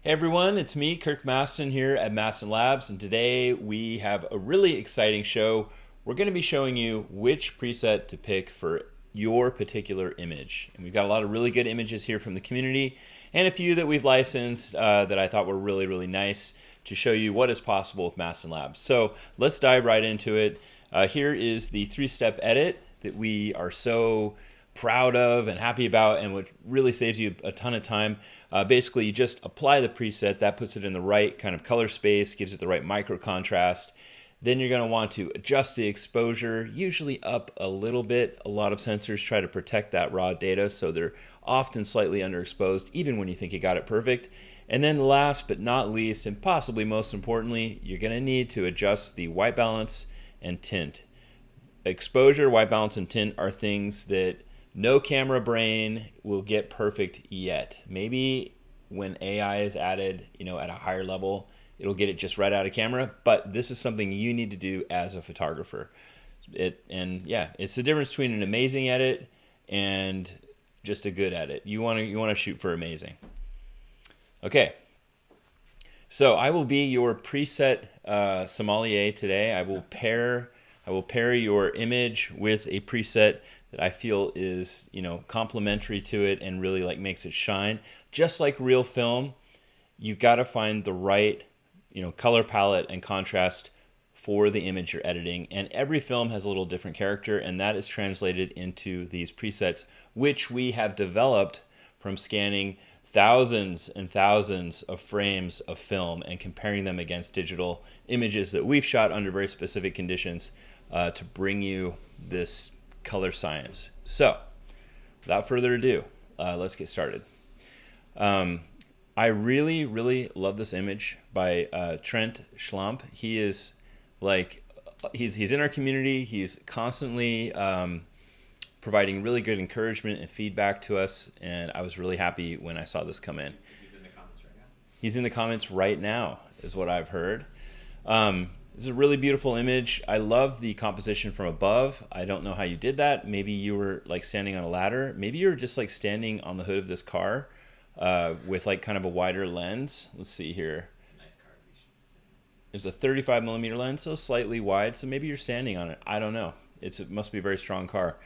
Hey everyone, it's me, Kirk Mastin here at Mastin Labs, and today we have a really exciting show. We're going to be showing you which preset to pick for your particular image. And we've got a lot of really good images here from the community and a few that we've licensed that I thought were really nice to show you what is possible with Mastin Labs. So let's dive right into it. Here is the three-step edit that we are so proud of and happy about, and which really saves you a ton of time. Basically, you just apply the preset, that puts it in the right kind of color space, gives it the right micro contrast. Then you're going to want to adjust the exposure, usually up a little bit. A lot of sensors try to protect that raw data, so they're often slightly underexposed, even when you think you got it perfect. And then last but not least, and possibly most importantly, you're going to need to adjust the white balance and tint. Exposure, white balance, and tint are things that no camera brain will get perfect yet. Maybe when AI is added, at a higher level, it'll get it just right out of camera, but this is something you need to do as a photographer. It's the difference between an amazing edit and just a good edit. You want to shoot for amazing. Okay. So I will be your preset sommelier today. I will pair your image with a preset that I feel is, complementary to it and really makes it shine. Just like real film, you've got to find the right, color palette and contrast for the image you're editing. And every film has a little different character, and that is translated into these presets, which we have developed from scanning thousands and thousands of frames of film and comparing them against digital images that we've shot under very specific conditions to bring you this color science. So, without further ado, let's get started. I really love this image by Trent Schlamp. He is he's in our community. He's constantly providing really good encouragement and feedback to us, and I was really happy when I saw this come in. He's in the comments right now. He's in the comments right now, is what I've heard. This is a really beautiful image. I love the composition from above. I don't know how you did that. Maybe you were standing on a ladder. Maybe you were just standing on the hood of this car with kind of a wider lens. Let's see here. It's a nice car. It's a 35 millimeter lens, so slightly wide. So maybe you're standing on it. I don't know. It must be a very strong car.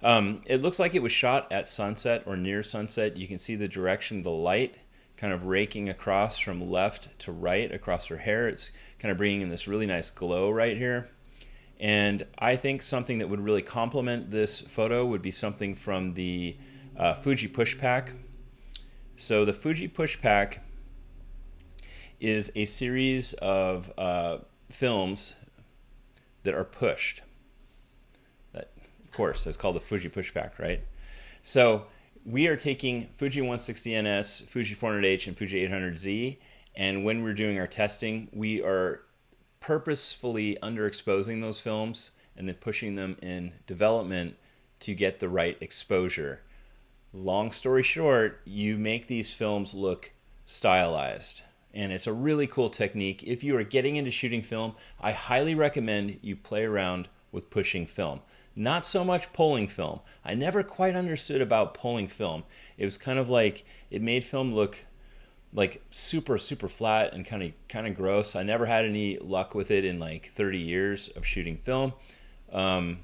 It looks like it was shot at sunset or near sunset. You can see the direction of the light kind of raking across from left to right across her hair. It's kind of bringing in this really nice glow right here. And I think something that would really complement this photo would be something from the Fuji Push Pack. So the Fuji Push Pack is a series of films that are pushed. That, of course, that's called the Fuji Push Pack, right? So we are taking Fuji 160NS, Fuji 400H, and Fuji 800Z, and when we're doing our testing, we are purposefully underexposing those films and then pushing them in development to get the right exposure. Long story short, you make these films look stylized, and it's a really cool technique. If you are getting into shooting film, I highly recommend you play around with pushing film. Not so much pulling film. I never quite understood about pulling film. It was kind of it made film look super flat and kind of gross. I never had any luck with it in 30 years of shooting film. Well,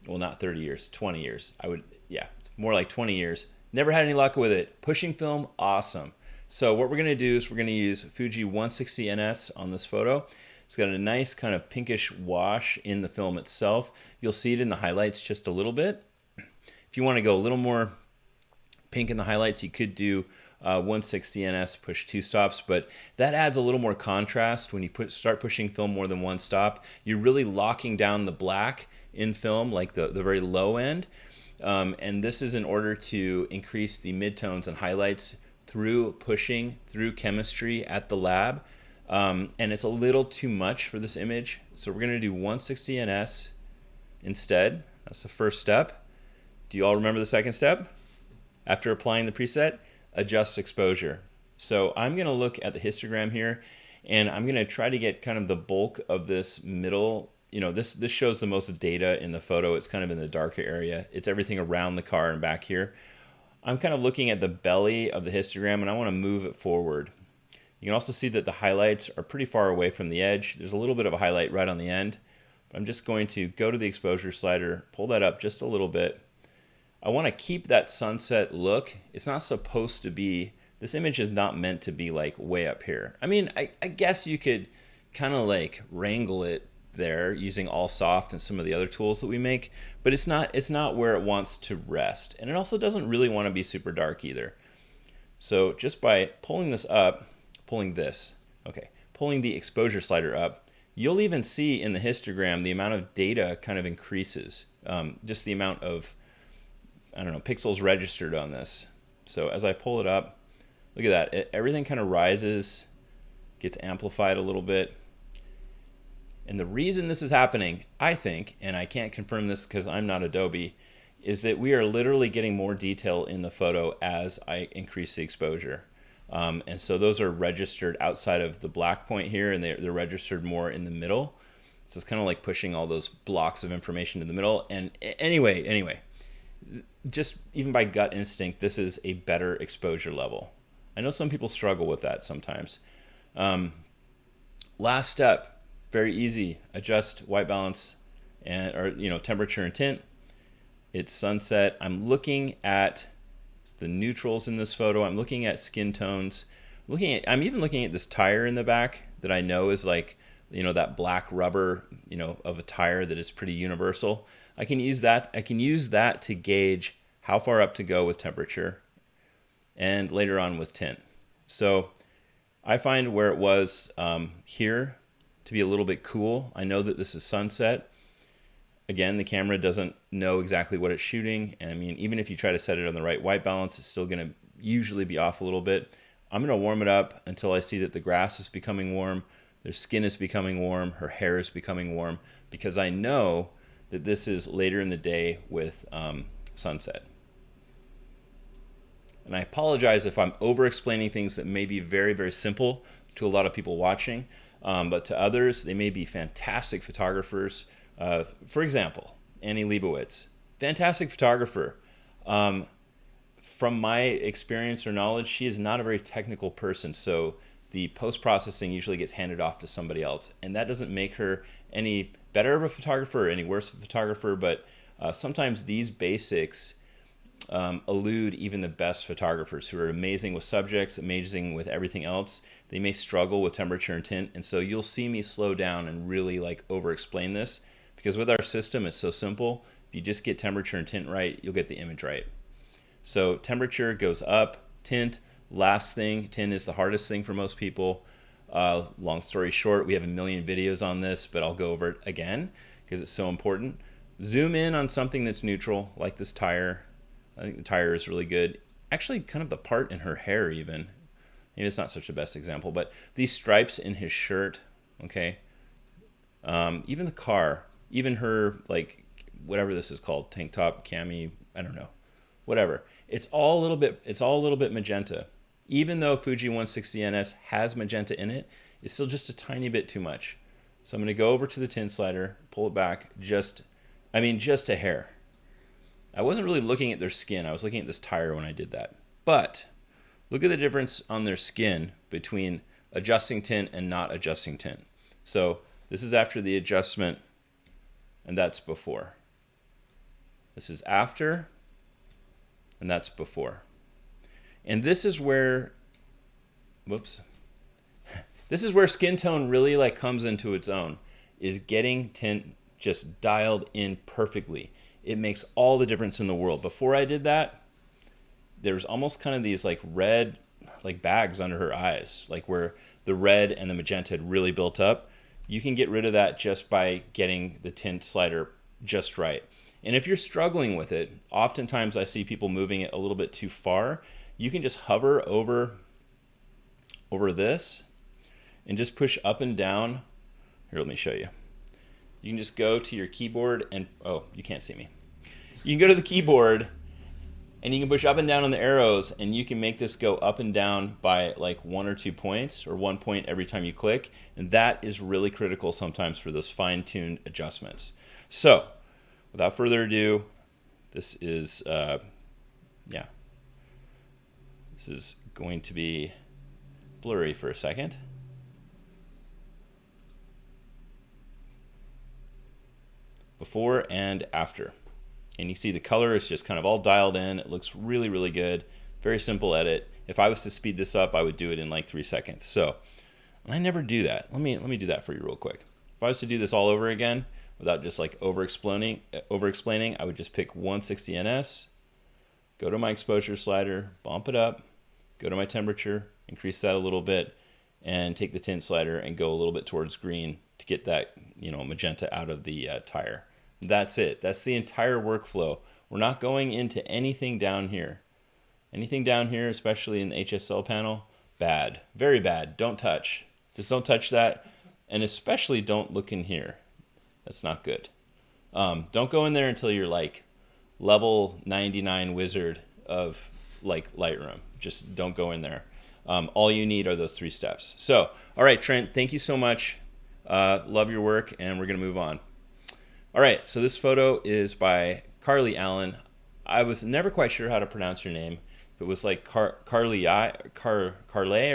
not 30 years, 20 years. It's more like 20 years. Never had any luck with it. Pushing film, awesome. So what we're going to do is we're going to use Fuji 160NS on this photo. It's got a nice kind of pinkish wash in the film itself. You'll see it in the highlights just a little bit. If you want to go a little more pink in the highlights, you could do 160NS push 2 stops, but that adds a little more contrast. When you start pushing film more than one stop, you're really locking down the black in film, the very low end. And this is in order to increase the midtones and highlights through pushing, through chemistry at the lab. And it's a little too much for this image, so we're going to do 160NS instead. That's the first step. Do you all remember the second step? After applying the preset, adjust exposure. So I'm going to look at the histogram here, and I'm going to try to get kind of the bulk of this middle. This shows the most data in the photo. It's kind of in the darker area. It's everything around the car and back here. I'm kind of looking at the belly of the histogram, and I want to move it forward You can also see that the highlights are pretty far away from the edge. There's a little bit of a highlight right on the end. But I'm just going to go to the exposure slider, pull that up just a little bit. I want to keep that sunset look. It's not supposed to be, this image is not meant to be like way up here. I mean, I guess you could kind of like wrangle it there using all soft and some of the other tools that we make, but it's not where it wants to rest. And it also doesn't really want to be super dark either. So just by pulling this up, pulling the exposure slider up, you'll even see in the histogram the amount of data kind of increases. Just the amount of, I don't know, pixels registered on this. So as I pull it up, look at that. Everything kind of rises, gets amplified a little bit. And the reason this is happening, I think, and I can't confirm this because I'm not Adobe, is that we are literally getting more detail in the photo as I increase the exposure. And so those are registered outside of the black point here, and they're registered more in the middle. So it's kind of like pushing all those blocks of information to the middle. And anyway, just even by gut instinct, this is a better exposure level. I know some people struggle with that sometimes. Last step, very easy. Adjust white balance and temperature and tint. It's sunset. I'm looking at the neutrals in this photo. I'm looking at skin tones. I'm even looking at this tire in the back that I know is like, that black rubber, of a tire that is pretty universal. I can use that to gauge how far up to go with temperature and later on with tint. So I find where it was here to be a little bit cool. I know that this is sunset. Again, the camera doesn't know exactly what it's shooting. And I mean, even if you try to set it on the right white balance, it's still going to usually be off a little bit. I'm going to warm it up until I see that the grass is becoming warm, their skin is becoming warm, her hair is becoming warm, because I know that this is later in the day with sunset. And I apologize if I'm over-explaining things that may be very, very simple to a lot of people watching, but to others, they may be fantastic photographers. For example, Annie Leibovitz, fantastic photographer. From my experience or knowledge, she is not a very technical person, so the post-processing usually gets handed off to somebody else, and that doesn't make her any better of a photographer or any worse of a photographer, but sometimes these basics elude even the best photographers who are amazing with subjects, amazing with everything else. They may struggle with temperature and tint, and so you'll see me slow down and really like over-explain this, because with our system, it's so simple. If you just get temperature and tint right, you'll get the image right. So temperature goes up, tint, last thing, tint is the hardest thing for most people. Long story short, we have a million videos on this, but I'll go over it again because it's so important. Zoom in on something that's neutral, like this tire. I think the tire is really good. Actually, kind of the part in her hair even. Maybe it's not such the best example, but these stripes in his shirt, okay? Even the car, even her, like, whatever this is called, tank top, cami, I don't know, whatever. It's all a little bit magenta. Even though Fuji 160NS has magenta in it, it's still just a tiny bit too much. So I'm going to go over to the tint slider, pull it back, just a hair. I wasn't really looking at their skin. I was looking at this tire when I did that. But look at the difference on their skin between adjusting tint and not adjusting tint. So this is after the adjustment, and that's before. This is after, and that's before. And this is where, this is where skin tone really like comes into its own, is getting tint just dialed in perfectly. It makes all the difference in the world. Before I did that, there was almost kind of these like red like bags under her eyes, like where the red and the magenta had really built up. You can get rid of that just by getting the tint slider just right. And if you're struggling with it, oftentimes I see people moving it a little bit too far. You can just hover over this and just push up and down. Here, let me show you. You can just go to your keyboard and, oh, you can't see me. You can go to the keyboard and you can push up and down on the arrows, and you can make this go up and down by like 1 or 2 points, or 1 point every time you click. And that is really critical sometimes for those fine-tuned adjustments. So without further ado, this is, this is going to be blurry for a second. Before and after. And you see the color is just kind of all dialed in. It looks really, really good. Very simple edit. If I was to speed this up, I would do it in like 3 seconds. So I never do that. Let me do that for you real quick. If I was to do this all over again without just like over explaining, I would just pick 160 ns, go to my exposure slider, bump it up, go to my temperature, increase that a little bit, and take the tint slider and go a little bit towards green to get that, magenta out of the tire. That's it. That's the entire workflow. We're not going into anything down here. Anything down here, especially in the HSL panel, bad. Very bad. Don't touch. Just don't touch that. And especially don't look in here. That's not good. Don't go in there until you're like level 99 wizard of like Lightroom. Just don't go in there. All you need are those 3 steps. So, all right, Trent, thank you so much. Love your work, and we're going to move on. All right, so this photo is by Carly Allen. I was never quite sure how to pronounce your name. If it was like Carly or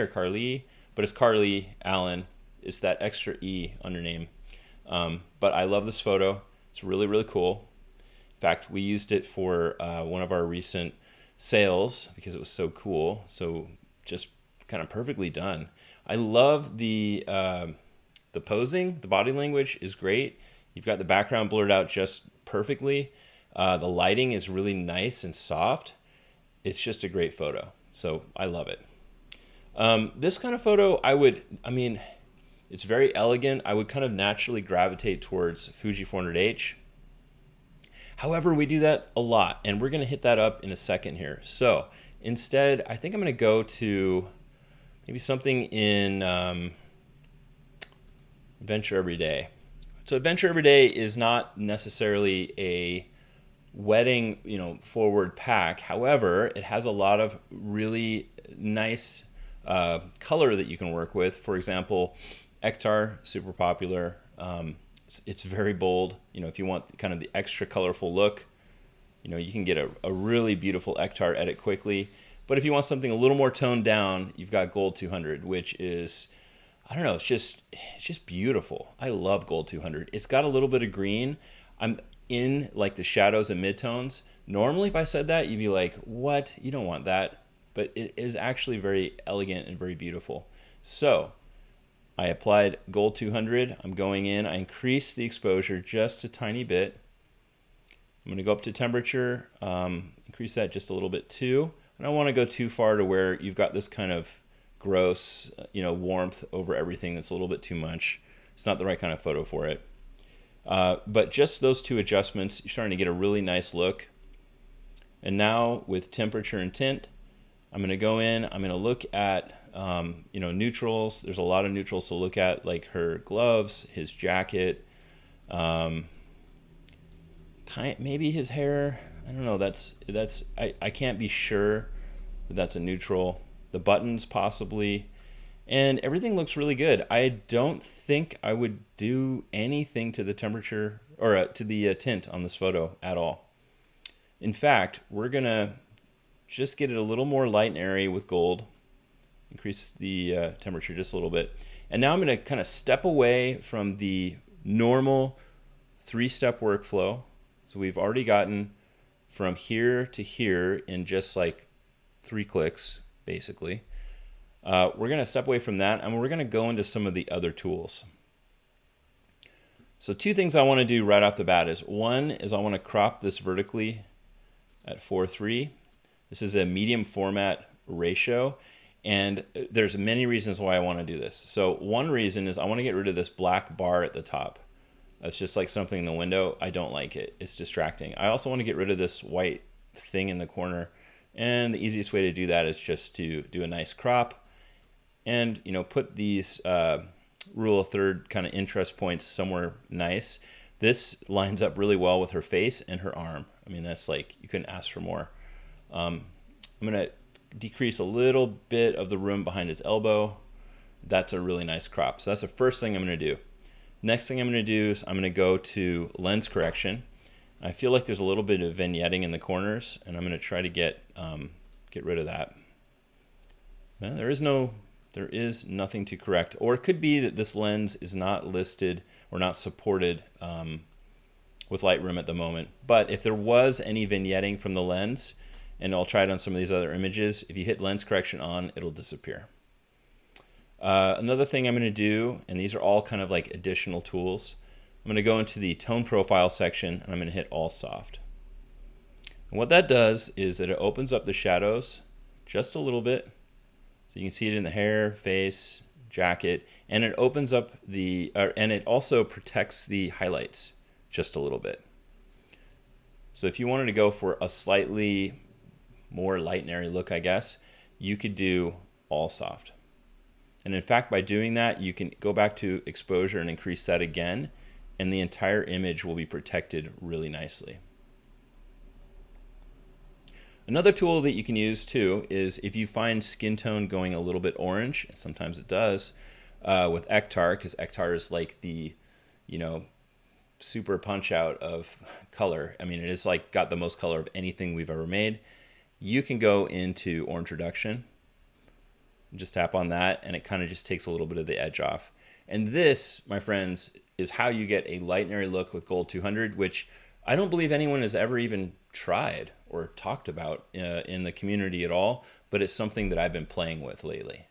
Carly, but it's Carly Allen. It's that extra E on your name. But I love this photo. It's really, really cool. In fact, we used it for one of our recent sales because it was so cool. So just kind of perfectly done. I love the posing. The body language is great. You've got the background blurred out just perfectly. The lighting is really nice and soft. It's just a great photo. So I love it. This kind of photo, it's very elegant. I would kind of naturally gravitate towards Fuji 400H. However, we do that a lot, and we're going to hit that up in a second here. So instead, I think I'm going to go to maybe something in Adventure Every Day. So Adventure Every Day is not necessarily a wedding, forward pack. However, it has a lot of really nice color that you can work with. For example, Ektar, super popular. It's very bold. If you want kind of the extra colorful look, you can get a really beautiful Ektar edit quickly. But if you want something a little more toned down, you've got Gold 200, which is, I don't know, it's just beautiful. I love Gold 200. It's got a little bit of green. I'm in like the shadows and midtones. Normally, if I said that, you'd be like, what? You don't want that. But it is actually very elegant and very beautiful. So I applied Gold 200. I'm going in. I increased the exposure just a tiny bit. I'm going to go up to temperature, increase that just a little bit too. I don't want to go too far to where you've got this kind of gross, warmth over everything that's a little bit too much. It's not the right kind of photo for it. But just those 2 adjustments, you're starting to get a really nice look. And now with temperature and tint, I'm going to go in, I'm going to look at, neutrals. There's a lot of neutrals to look at, like her gloves, his jacket, maybe his hair. I don't know. I can't be sure that that's a neutral. The buttons possibly. And everything looks really good. I don't think I would do anything to the temperature or to the tint on this photo at all. In fact, we're going to just get it a little more light and airy with gold. Increase the temperature just a little bit. And now I'm going to kind of step away from the normal 3-step workflow. So we've already gotten from here to here in just like 3 clicks, basically. We're going to step away from that, and we're going to go into some of the other tools. So 2 things I want to do right off the bat is, one is I want to crop this vertically at 4:3. This is a medium format ratio, and there's many reasons why I want to do this. So one reason is I want to get rid of this black bar at the top. That's just like something in the window. I don't like it. It's distracting. I also want to get rid of this white thing in the corner, and the easiest way to do that is just to do a nice crop and put these rule of third kind of interest points somewhere nice. This lines up really well with her face and her arm. That's like, you couldn't ask for more. I'm going to decrease a little bit of the room behind his elbow. That's a really nice crop. So that's the first thing I'm going to do. Next thing I'm going to do is I'm going to go to lens correction. I feel like there's a little bit of vignetting in the corners, and I'm going to try to get rid of that. Well, there is no there is nothing to correct. Or it could be that this lens is not listed or not supported with Lightroom at the moment. But if there was any vignetting from the lens, and I'll try it on some of these other images, if you hit lens correction on, it'll disappear. Another thing I'm going to do, and these are all kind of like additional tools, I'm going to go into the tone profile section and I'm going to hit all soft. And what that does is that it opens up the shadows just a little bit. So you can see it in the hair, face, jacket, and it opens up the, and it also protects the highlights just a little bit. So if you wanted to go for a slightly more light and airy look, I guess, you could do all soft. And in fact, by doing that, you can go back to exposure and increase that again, and the entire image will be protected really nicely. Another tool that you can use too is if you find skin tone going a little bit orange, sometimes it does, with Ektar, because Ektar is like the, you know, super punch out of color. I mean, it is like got the most color of anything we've ever made. You can go into orange reduction, just tap on that, and it kind of just takes a little bit of the edge off. And this, my friends, is how you get a light and airy look with Gold 200, which I don't believe anyone has ever even tried or talked about in the community at all, but it's something that I've been playing with lately.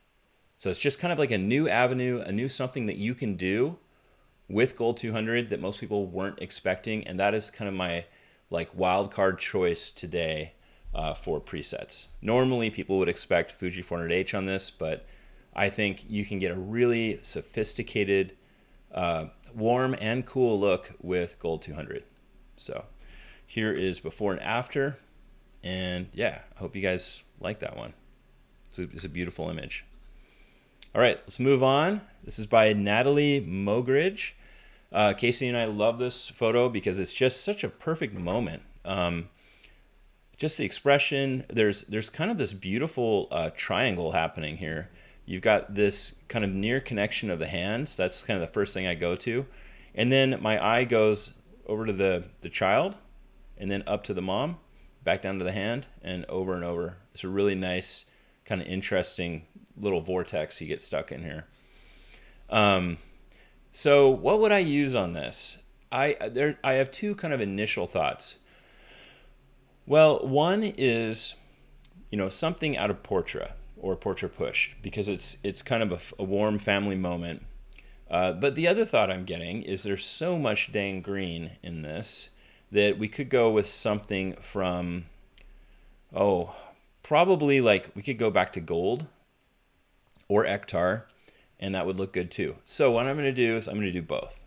So it's just kind of like a new avenue, a new something that you can do with Gold 200 that most people weren't expecting, and that is kind of my like wild card choice today for presets. Normally people would expect Fuji 400H on this, but I think you can get a really sophisticated, warm and cool look with Gold 200. So here is before and after, and yeah, I hope you guys like that one. It's a beautiful image. All right, let's move on. This is by Natalie Mogridge. Casey and I love this photo because it's just such a perfect moment. Just the expression, there's kind of this beautiful triangle happening here. You've got this kind of near connection of the hands. That's kind of the first thing I go to. And then my eye goes over to the child, and then up to the mom, back down to the hand, and over. It's a really nice, kind of interesting little vortex you get stuck in here. So what would I use on this? I have two kind of initial thoughts. Well, one is, you know, something out of Portrait or Portrait Push, because it's kind of a warm family moment. But the other thought I'm getting is there's so much dang green in this that we could go with something from, probably like we could go back to Gold or Ektar, and that would look good too. So what I'm going to do is I'm going to do both.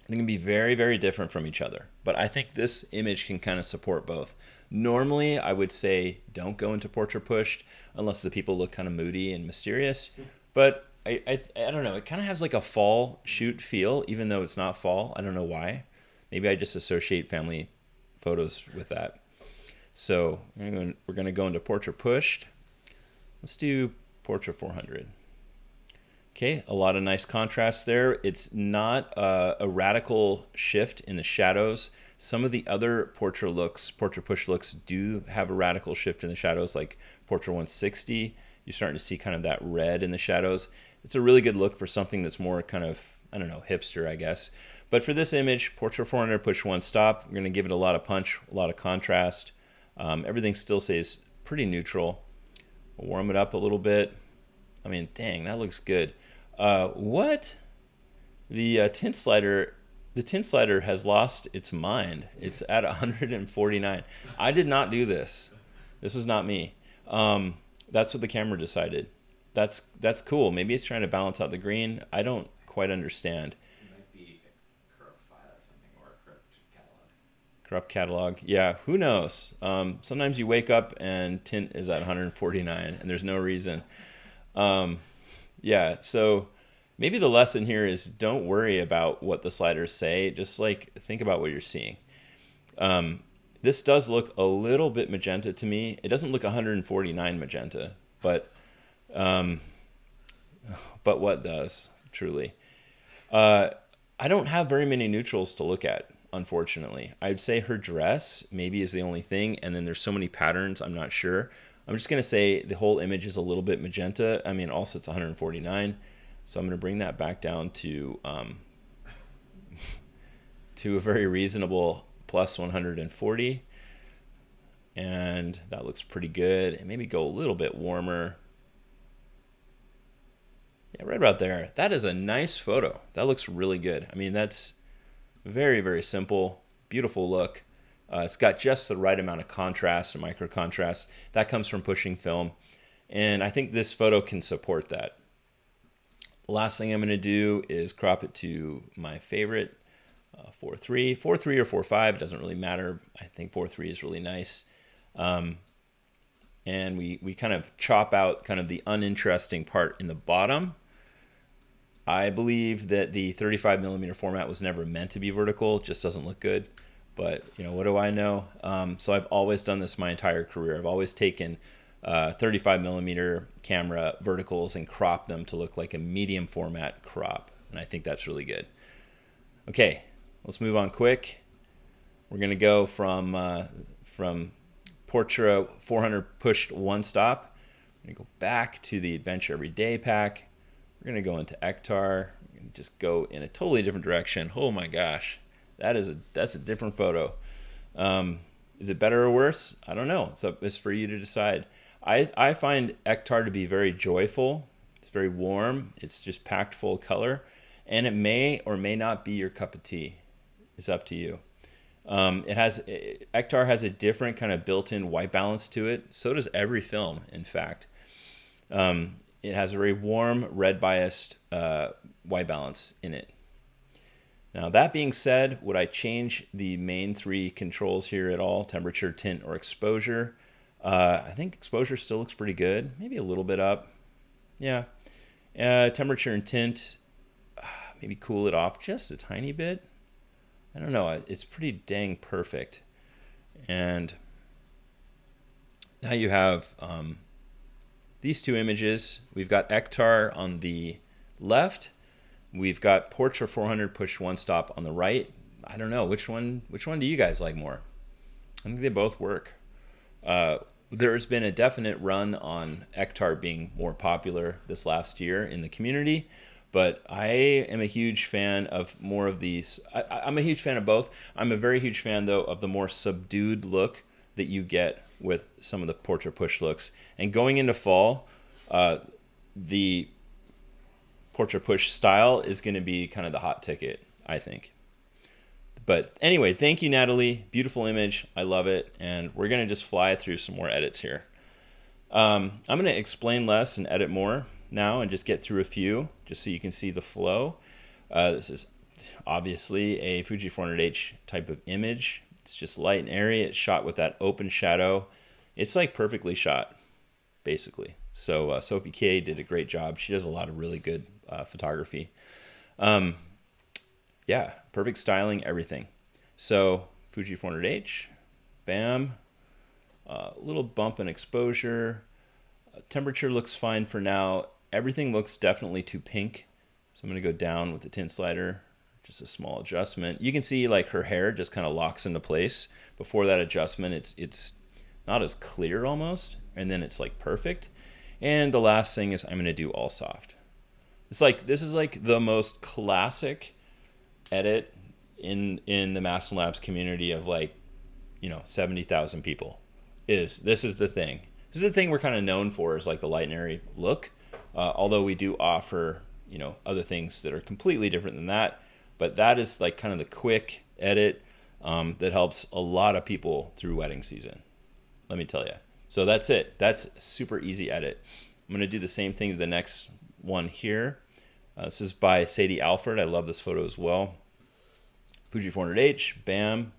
They're going to be very, very different from each other, but I think this image can kind of support both. Normally, I would say don't go into Portrait Pushed unless the people look kind of moody and mysterious, but I don't know. It kind of has like a fall shoot feel, even though it's not fall. I don't know why. Maybe I just associate family photos with that. So we're going to go into Portrait Pushed. Let's do Portrait 400. Okay, a lot of nice contrast there. It's not a radical shift in the shadows. Some of the other Portrait Push looks do have a radical shift in the shadows, like Portrait 160. You're starting to see kind of that red in the shadows. It's a really good look for something that's more kind of, I don't know, hipster, I guess. But for this image, Portrait 400, push one stop. We're going to give it a lot of punch, a lot of contrast. Everything still stays pretty neutral. We'll warm it up a little bit. I mean, dang, that looks good. What? The tint slider has lost its mind. It's at 149. I did not do this. This was not me. That's what the camera decided. That's cool. Maybe it's trying to balance out the green. I don't quite understand. It might be a corrupt file or something, or a corrupt catalog. Corrupt catalog. Yeah, who knows? Sometimes you wake up and tint is at 149 and there's no reason. Yeah, so maybe the lesson here is don't worry about what the sliders say. Just like think about what you're seeing. This does look a little bit magenta to me. It doesn't look 149 magenta, but what does, truly? I don't have very many neutrals to look at, unfortunately. I'd say her dress maybe is the only thing, and then there's so many patterns, I'm not sure. I'm just going to say the whole image is a little bit magenta. I mean, also it's 149. So I'm going to bring that back down to to a very reasonable plus 140. And that looks pretty good. And maybe go a little bit warmer. Yeah, right about there. That is a nice photo. That looks really good. I mean, that's very, very simple, beautiful look. It's got just the right amount of contrast and micro contrast. That comes from pushing film. And I think this photo can support that. The last thing I'm going to do is crop it to my favorite, 4.3. 4.3 or 4.5, it doesn't really matter. I think 4.3 is really nice. And we kind of chop out kind of the uninteresting part in the bottom. I believe that the 35 millimeter format was never meant to be vertical. It just doesn't look good. But, you know, what do I know? So I've always done this my entire career. I've always taken 35 millimeter camera verticals and cropped them to look like a medium format crop. And I think that's really good. Okay, let's move on quick. We're going to go from Portra 400 pushed one stop. We're going to go back to the Adventure Everyday pack. We're going to go into Ektar. We're going to just go in a totally different direction. Oh my gosh, that's a different photo. Is it better or worse? I don't know. It's for you to decide. I find Ektar to be very joyful. It's very warm. It's just packed full of color. And it may or may not be your cup of tea. It's up to you. Ektar has a different kind of built-in white balance to it. So does every film, in fact. It has a very warm, red biased white balance in it. Now, that being said, would I change the main three controls here at all? Temperature, tint, or exposure? I think exposure still looks pretty good. Maybe a little bit up. Yeah. Temperature and tint, maybe cool it off just a tiny bit. I don't know. It's pretty dang perfect. And now you have these two images. We've got Ektar on the left. We've got Portra 400 push one stop on the right. I don't know which one do you guys like more? I think they both work. There's been a definite run on Ektar being more popular this last year in the community, but I am a huge fan of more of these. I'm a huge fan of both. I'm a very huge fan though of the more subdued look that you get with some of the Portra push looks. And going into fall, the Portra push style is going to be kind of the hot ticket, I think. But anyway, thank you, Natalie. Beautiful image. I love it. And we're going to just fly through some more edits here. I'm going to explain less and edit more now and just get through a few just so you can see the flow. This is obviously a Fuji 400H type of image. It's just light and airy. It's shot with that open shadow. It's like perfectly shot, basically. So Sophie K did a great job. She does a lot of really good photography. Yeah, perfect styling, everything. So Fuji 400H, bam, little bump in exposure. Temperature looks fine for now. Everything looks definitely too pink. So I'm going to go down with the tint slider, just a small adjustment. You can see like her hair just kind of locks into place. Before that adjustment, it's not as clear almost, and then it's like perfect. And the last thing is I'm going to do all soft. This is like the most classic edit in the Mastin Labs community of 70,000 people. This is the thing. This is the thing we're kind of known for, is like the light and airy look. Although we do offer other things that are completely different than that, but that is like kind of the quick edit that helps a lot of people through wedding season. Let me tell you. So that's it. That's super easy edit. I'm going to do the same thing to the next one here. This is by Sadie Alford. I love this photo as well. Fuji 400H, bam.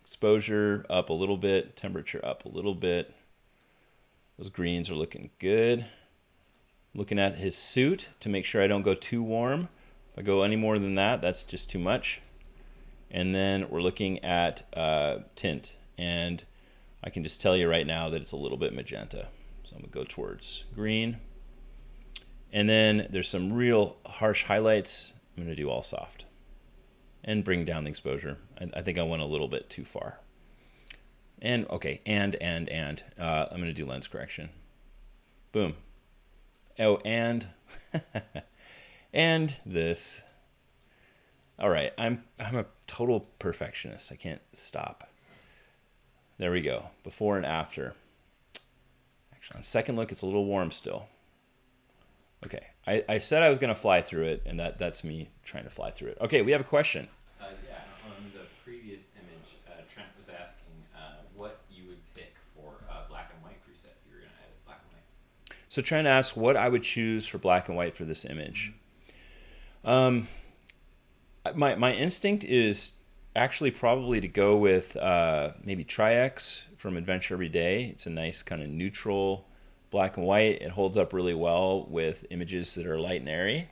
Exposure up a little bit, temperature up a little bit. Those greens are looking good. Looking at his suit to make sure I don't go too warm. If I go any more than that, that's just too much. And then we're looking at tint. And I can just tell you right now that it's a little bit magenta. So I'm going to go towards green. And then there's some real harsh highlights. I'm going to do all soft and bring down the exposure. I think I went a little bit too far. And okay, and I'm gonna do lens correction. Boom. Oh, and and this. All right, I'm a total perfectionist. I can't stop. There we go. Before and after. Actually, on second look, it's a little warm still. Okay, I said I was gonna fly through it, and that's me trying to fly through it. Okay, we have a question. Yeah, on the previous image, Trent was asking what you would pick for black and white preset if you were going to edit black and white. So trying to ask what I would choose for black and white for this image. My instinct is actually probably to go with maybe Tri-X from Adventure Every Day. It's a nice kind of neutral black and white. It holds up really well with images that are light and airy.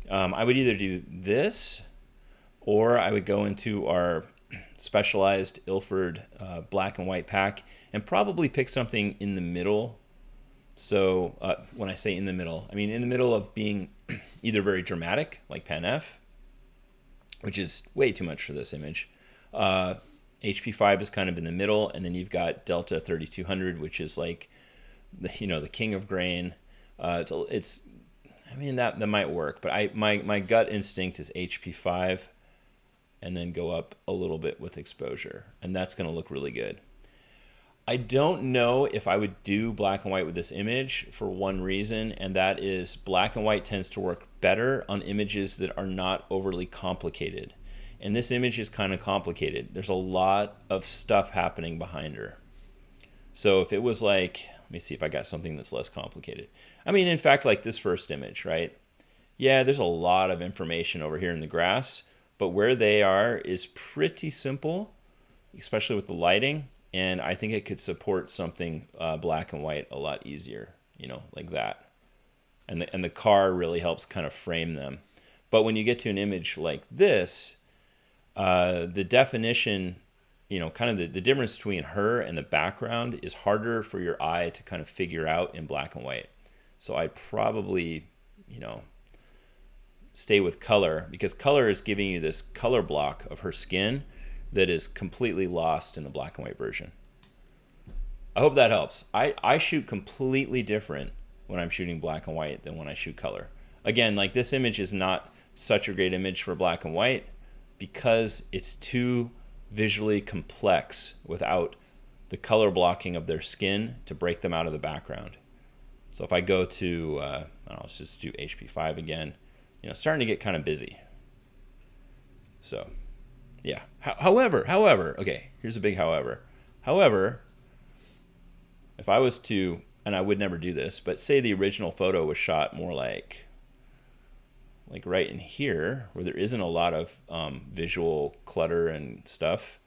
I would either do this, or I would go into our specialized Ilford black and white pack and probably pick something in the middle. So when I say in the middle, I mean in the middle of being either very dramatic, like Pan F, which is way too much for this image. HP5 is kind of in the middle, and then you've got Delta 3200, which is like the king of grain. It's I mean that might work, but my gut instinct is HP5, and then go up a little bit with exposure, and that's going to look really good. I don't know if I would do black and white with this image for one reason, and that is black and white tends to work better on images that are not overly complicated. And this image is kind of complicated. There's a lot of stuff happening behind her. So if it was like, let me see if I got something that's less complicated. I mean, in fact, like this first image, right? Yeah, there's a lot of information over here in the grass, but where they are is pretty simple, especially with the lighting. And I think it could support something black and white a lot easier, like that. And the car really helps kind of frame them. But when you get to an image like this, the definition, kind of the difference between her and the background is harder for your eye to kind of figure out in black and white. So I'd probably, stay with color, because color is giving you this color block of her skin that is completely lost in the black and white version. I hope that helps. I shoot completely different when I'm shooting black and white than when I shoot color. Again, like this image is not such a great image for black and white because it's too visually complex without the color blocking of their skin to break them out of the background. So if I go to, let's just do HP5 again, starting to get kind of busy. So yeah. However, okay, here's a big however. However, if I was to, and I would never do this, but say the original photo was shot more like right in here, where there isn't a lot of visual clutter and stuff,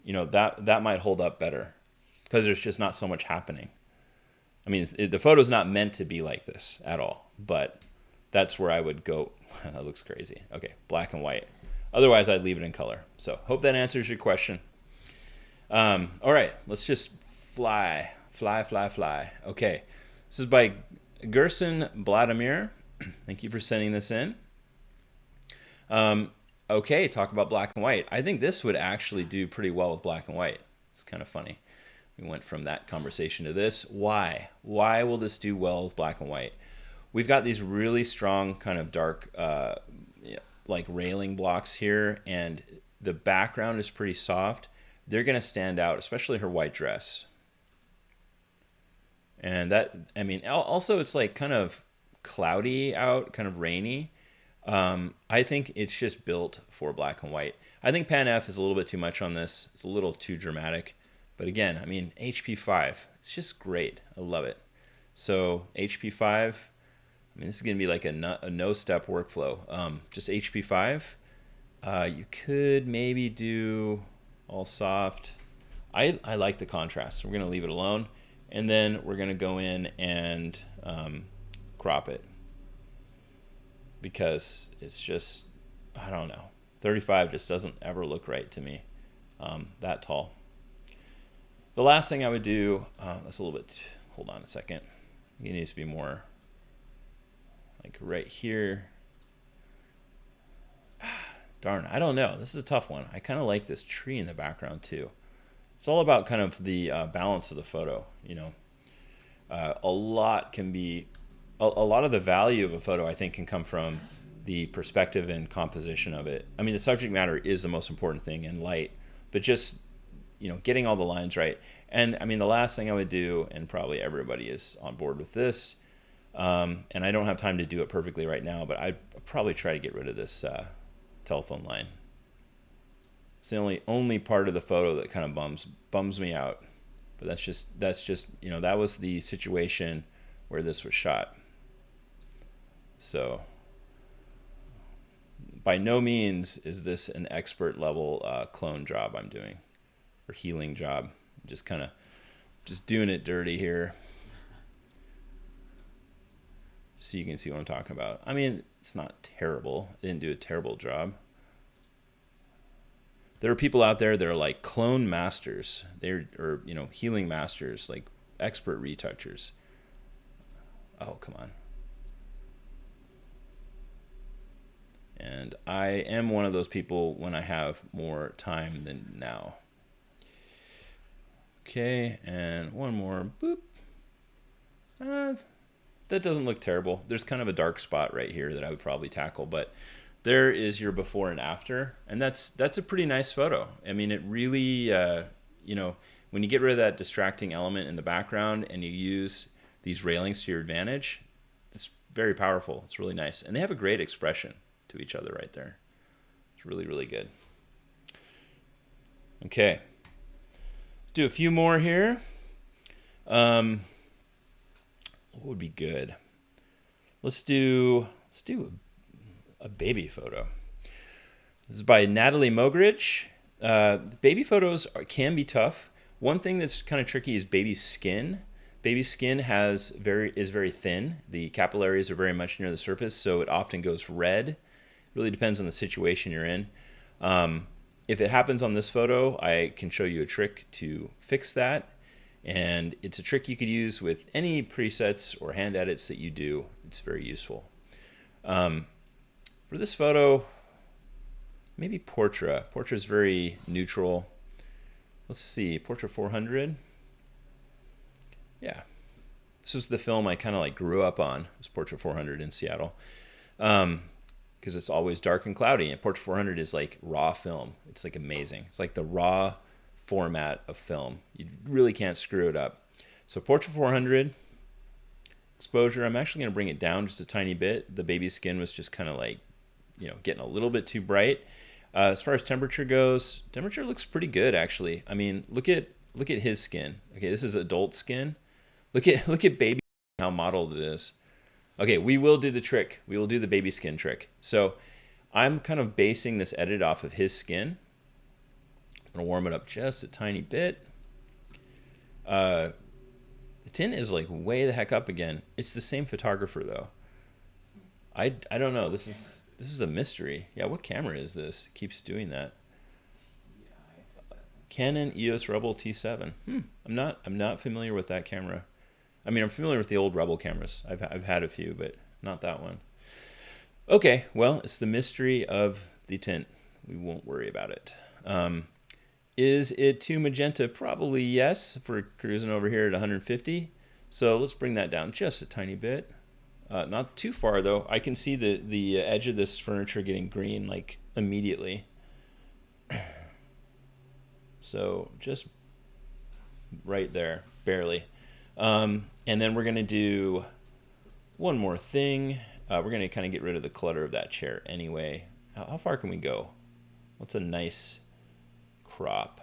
that might hold up better because there's just not so much happening. I mean, the photo's not meant to be like this at all, but that's where I would go. That looks crazy. Okay, black and white. Otherwise, I'd leave it in color. So hope that answers your question. All right, let's just fly. Okay, this is by Gerson Vladimir. Thank you for sending this in. Okay, talk about black and white. I think this would actually do pretty well with black and white. It's kind of funny. We went from that conversation to this. Why? Why will this do well with black and white? We've got these really strong kind of dark like railing blocks here, and the background is pretty soft. They're going to stand out, especially her white dress. And that, I mean, also it's like kind of cloudy out, kind of rainy. I think it's just built for black and white. I think Pan F is a little bit too much on this. It's a little too dramatic. But again, I mean, HP5, it's just great. I love it. So HP5, I mean, this is going to be like a no-step workflow. Just HP5. You could maybe do all soft. I like the contrast. So we're going to leave it alone. And then we're going to go in and crop it. Because it's just, I don't know. 35 just doesn't ever look right to me. That tall. The last thing I would do, that's a little bit, hold on a second. It needs to be more like right here. Darn, I don't know. This is a tough one. I kind of like this tree in the background too. It's all about kind of the balance of the photo. A lot can be, a lot of the value of a photo, I think, can come from the perspective and composition of it. I mean, the subject matter is the most important thing, and light, but just getting all the lines right. And I mean, the last thing I would do, and probably everybody is on board with this, and I don't have time to do it perfectly right now, but I'd probably try to get rid of this telephone line. It's the only part of the photo that kind of bums me out. But that's just that was the situation where this was shot. So by no means is this an expert level clone job I'm doing, or healing job. I'm just doing it dirty here, so you can see what I'm talking about. I mean, it's not terrible. I didn't do a terrible job. There are people out there that are like clone masters. Or healing masters, like expert retouchers. Oh, come on. And I am one of those people when I have more time than now. Okay, and one more. Boop. That doesn't look terrible. There's kind of a dark spot right here that I would probably tackle, but there is your before and after, and that's a pretty nice photo. I mean, it really, when you get rid of that distracting element in the background and you use these railings to your advantage, it's very powerful. It's really nice, and they have a great expression to each other right there. It's really, really good. Okay, let's do a few more here. What would be good? Let's do a baby photo. This is by Natalie Mogridge. Baby photos can be tough. One thing that's kind of tricky is baby skin. Baby skin is very thin. The capillaries are very much near the surface, so it often goes red. It really depends on the situation you're in. If it happens on this photo, I can show you a trick to fix that. And it's a trick you could use with any presets or hand edits that you do. It's very useful. For this photo, maybe Portrait. Portrait is very neutral. Let's see, Portrait 400. Yeah, this was the film I kind of like grew up on. It was Portrait 400 in Seattle, because it's always dark and cloudy. And Portrait 400 is like raw film. It's like amazing. It's like the raw format of film. You really can't screw it up. So Portrait 400, exposure, I'm actually going to bring it down just a tiny bit. The baby skin was just kind of like, getting a little bit too bright. As far as temperature goes, temperature looks pretty good actually. I mean, look at his skin. Okay, this is adult skin. Look at baby, how mottled it is. Okay, we will do the trick. We will do the baby skin trick. So I'm kind of basing this edit off of his skin. I'm gonna warm it up just a tiny bit. The tint is like way the heck up again. It's the same photographer though. I don't know. This is a mystery. Yeah, what camera is this? It keeps doing that. Canon EOS Rebel T7. I'm not familiar with that camera. I mean, I'm familiar with the old Rebel cameras. I've had a few, but not that one. Okay, well, it's the mystery of the tint. We won't worry about it. Is it too magenta? Probably yes, if we're cruising over here at 150. So let's bring that down just a tiny bit. Not too far though. I can see the edge of this furniture getting green like immediately. So just right there, barely. And then we're gonna do one more thing. We're gonna kind of get rid of the clutter of that chair anyway. How far can we go? What's a nice crop?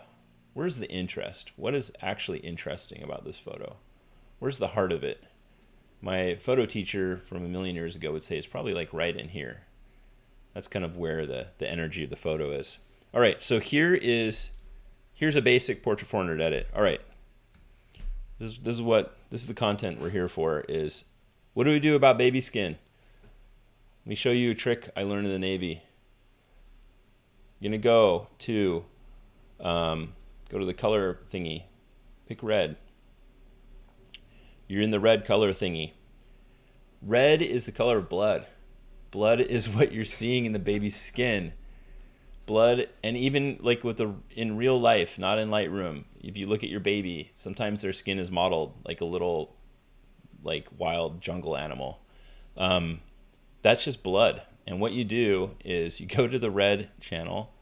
Where's the interest? What is actually interesting about this photo? Where's the heart of it? My photo teacher from a million years ago would say it's probably like right in here. That's kind of where the energy of the photo is. All right, so here's a basic Portrait 400 edit. All right, this is the content we're here for. Is what do we do about baby skin? Let me show you a trick I learned in the Navy. You're gonna go to the color thingy, pick red. You're in the red color thingy. Red is the color of blood. Blood is what you're seeing in the baby's skin. blood. And even like in real life, not in Lightroom, if you look at your baby, sometimes their skin is modeled like a little like wild jungle animal. That's just blood. And what you do is you go to the red channel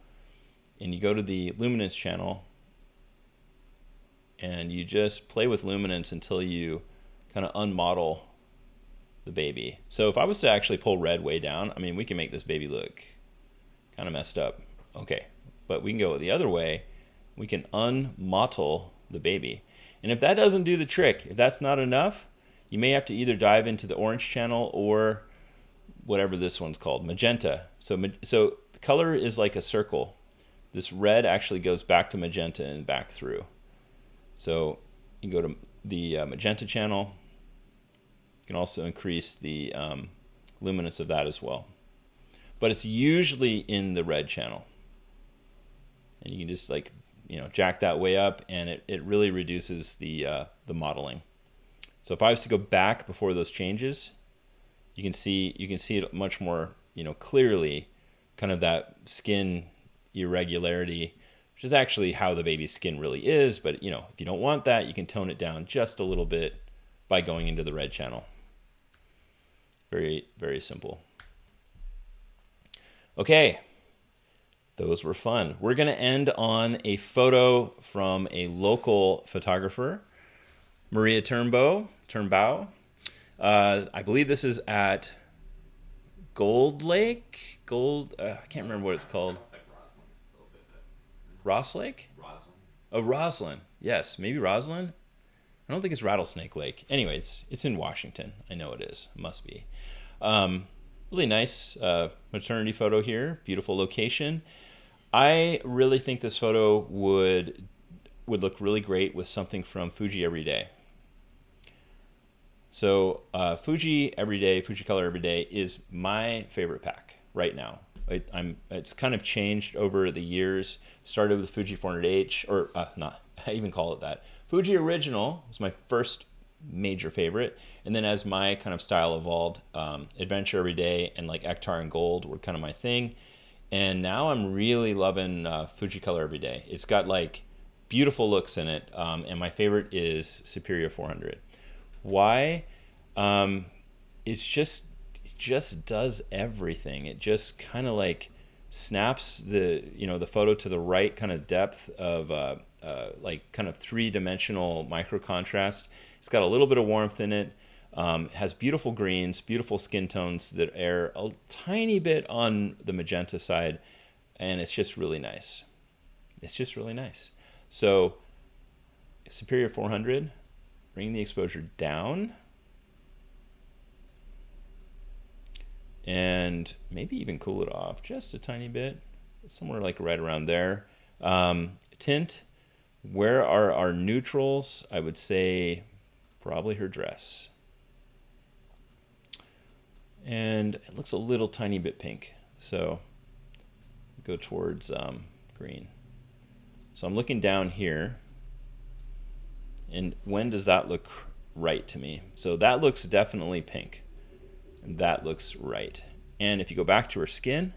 and you go to the luminance channel and you just play with luminance until you kind of unmodel the baby. So if I was to actually pull red way down, I mean, we can make this baby look kind of messed up. Okay, but we can go the other way. We can unmottle the baby. And if that doesn't do the trick, if that's not enough, you may have to either dive into the orange channel or whatever this one's called, magenta. So the color is like a circle. This red actually goes back to magenta and back through. So you can go to the magenta channel. You can also increase the luminance of that as well. But it's usually in the red channel. And you can just like, jack that way up, and it really reduces the modeling. So if I was to go back before those changes, you can see it much more, clearly, kind of that skin irregularity, which is actually how the baby's skin really is. But if you don't want that, you can tone it down just a little bit by going into the red channel. Very, very simple. Okay, those were fun. We're going to end on a photo from a local photographer, Maria Turnbow. I believe this is at Gold Lake. I can't remember what it's called. It's like Roslyn a little bit, but Ross Lake? Roslyn. Oh, Roslyn. Yes, maybe Roslyn. I don't think it's Rattlesnake Lake. Anyway, it's in Washington. I know it is. It must be. Really nice maternity photo here. Beautiful location. I really think this photo would look really great with something from Fuji Everyday. So Fuji Color Everyday is my favorite pack right now. It's kind of changed over the years. Started with Fuji 400H, or not, I even call it that. Fuji Original was my first major favorite, and then as my kind of style evolved, Adventure Everyday and like Ektar and Gold were kind of my thing. And now I'm really loving Fuji Color Everyday. It's got like beautiful looks in it, and my favorite is Superior 400. Why? It just does everything. It just kind of like snaps the photo to the right kind of depth of like kind of three-dimensional micro contrast. It's got a little bit of warmth in it. Has beautiful greens, beautiful skin tones that air a tiny bit on the magenta side, and it's just really nice. It's just really nice. So Superior 400, bring the exposure down, and maybe even cool it off just a tiny bit, somewhere like right around there. Tint, where are our neutrals? I would say probably her dress. And it looks a little tiny bit pink, so go towards green. So I'm looking down here, and when does that look right to me? So that looks definitely pink, and that looks right. And if you go back to her skin,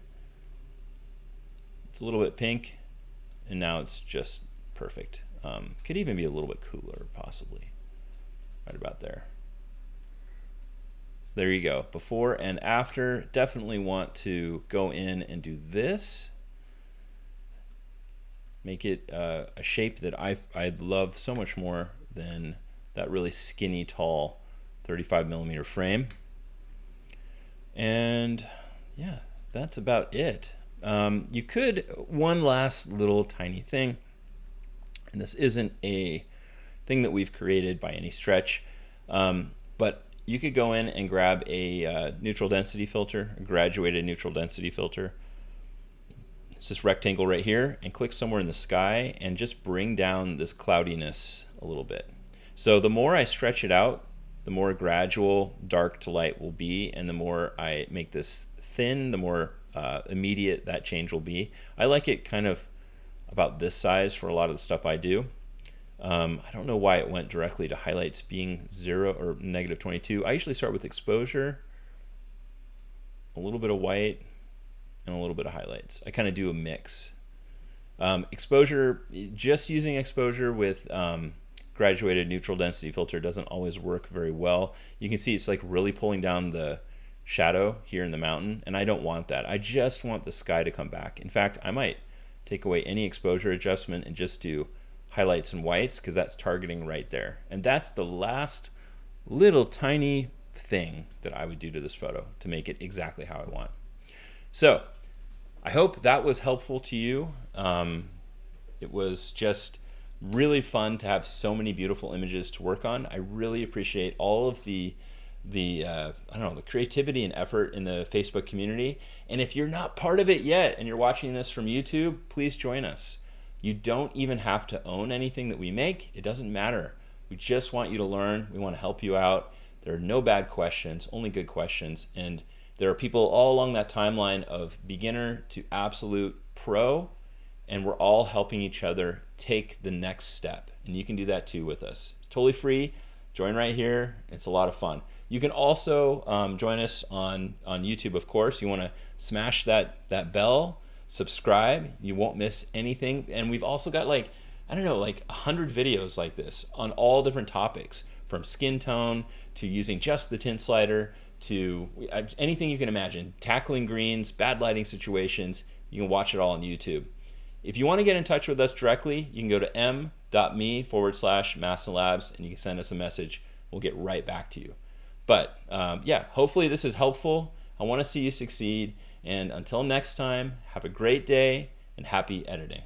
it's a little bit pink, and now it's just perfect. Could even be a little bit cooler, possibly, right about there. So there you go, before and after. Definitely want to go in and do this. Make it a shape that I love so much more than that really skinny, tall 35mm frame. And yeah, that's about it. You could, one last little tiny thing, and this isn't a thing that we've created by any stretch, but you could go in and grab a neutral density filter, a graduated neutral density filter. It's this rectangle right here, and click somewhere in the sky and just bring down this cloudiness a little bit. So the more I stretch it out, the more gradual dark to light will be, and the more I make this thin, the more immediate that change will be. I like it kind of about this size for a lot of the stuff I do. I don't know why it went directly to highlights being 0 or -22. I usually start with exposure, a little bit of white, and a little bit of highlights. I kind of do a mix. Exposure, just using exposure with graduated neutral density filter doesn't always work very well. You can see it's like really pulling down the shadow here in the mountain, and I don't want that. I just want the sky to come back. In fact, I might take away any exposure adjustment and just do highlights and whites, because that's targeting right there. And that's the last little tiny thing that I would do to this photo to make it exactly how I want. So I hope that was helpful to you. It was just really fun to have so many beautiful images to work on. I really appreciate all of the I don't know, the creativity and effort in the Facebook community. And if you're not part of it yet and you're watching this from YouTube, please join us. You don't even have to own anything that we make. It doesn't matter. We just want you to learn. We want to help you out. There are no bad questions, only good questions. And there are people all along that timeline of beginner to absolute pro, and we're all helping each other take the next step. And you can do that too with us. It's totally free. Join right here. It's a lot of fun. You can also join us on YouTube, of course. You want to smash that bell, subscribe. You won't miss anything. And we've also got like 100 videos like this on all different topics, from skin tone to using just the tint slider to anything you can imagine. Tackling greens, bad lighting situations. You can watch it all on YouTube. If you want to get in touch with us directly, you can go to m.me/Mastin Labs and you can send us a message. We'll get right back to you. But yeah, hopefully this is helpful. I want to see you succeed. And until next time, have a great day and happy editing.